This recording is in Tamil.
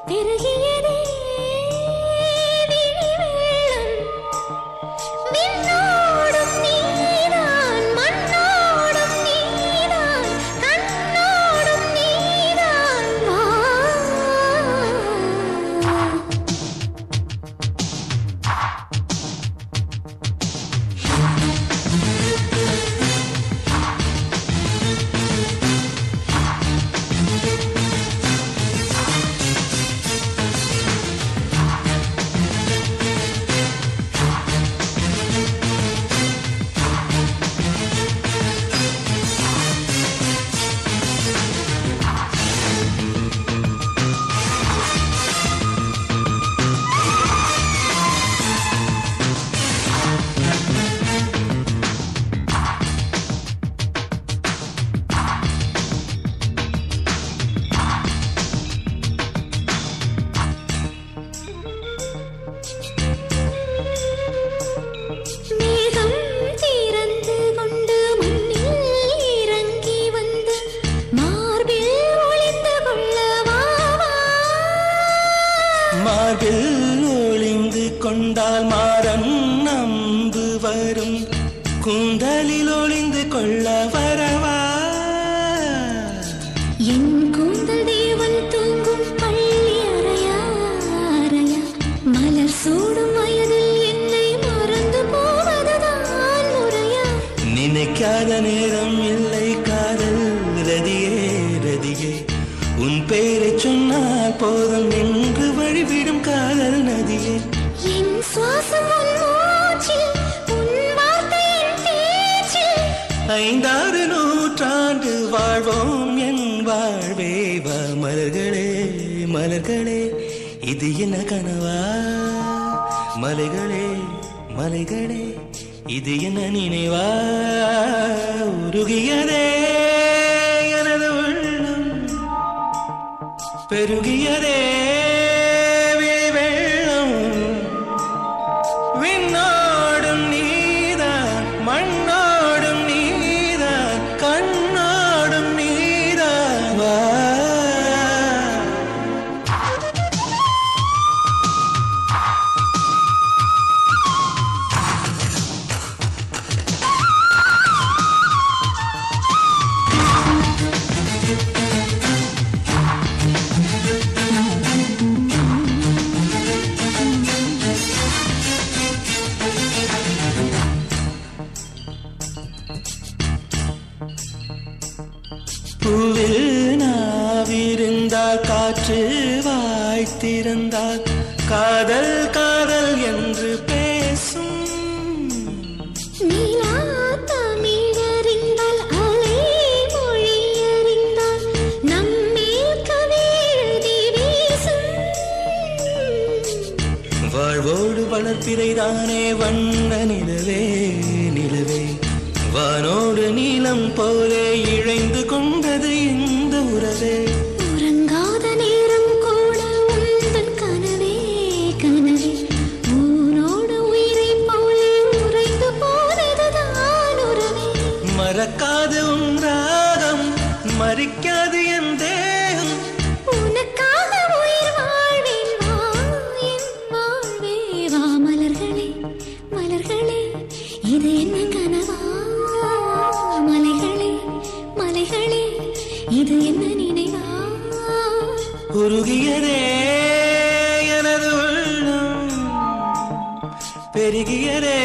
பெருகியதே விழிவெள்ளம். விண்ணோடும் நீதான், மண்ணோடும் நீதான், கண்ணோடும் நீதான் வா. மேகம் திறந்து கொண்டு மண்ணில் இறங்கி வந்து மார்பில் ஒளிந்து கொள்ள வா வா. மார்பில் ஒளிந்து கொண்டால் மாறன் நம்பு வரும், கூந்தலில் ஒளிந்து கொள்ள வரவா. என் கூந்தல் தேவன் தூங்கும் பள்ளி அறையா அறையா. மலர் சூடும் வயதில் என்னை மறந்து போவதுதான் முறையா. நினைக்காத நேரம் இல்லை காதல் ரதியே ரதியே, உன் பெயரை சொன்னால் போதும் என்று வழிவிடும் காதல் நதியே. என் சுவாசம் உன் மூச்சில், உன் வார்த்தையின் பேச்சில். 5-6 நூற்றாண்டு வாழ்வோம் என் வாழ்வே வா. மலர்களே மலர்களே இது என்ன கனவா, மலைகளே மலைகளே இது என்ன நினைவா. உருகியதே எனது உள்ளம், பெருகியதே வெள்ளம். விண்ணோடும் நீதான், மண்ணோடும் நீதான், கண்ணோடும் நீதான் வா. பூவில் நாவிருந்தால் காற்று வாய்த்திருந்தால் காதல் காதல் என்று பேசும். நீலா தமிழறிந்தால் அலை மொழியறிந்தால் நம்மேல் கவி எழுதி வீசும். வாழ்வோடு வளர்ப்பிறைதானே வண்ண நிலவே நிலவே, வானோடு நீலம் போலே இழைந்து கொண்டது இந்த உறவே. உறங்காத நேரம் கூட உந்தன் கனவே கனவே, ஊனோடு உயிரை போலே உறைந்து போனதுதான் உறவே. மறக்காது உன் ராகம், மறிக்காது என் தேகம். உனக்காக உயிர் வாழ்வேன் வா என் வாழ்வே வா. மலர்களே மலர்களே இது என்ன கனவா, மலைகளே மலைகளே இது என்ன நினைவா. உருகியதே எனது உள்ளம், பெருகியதே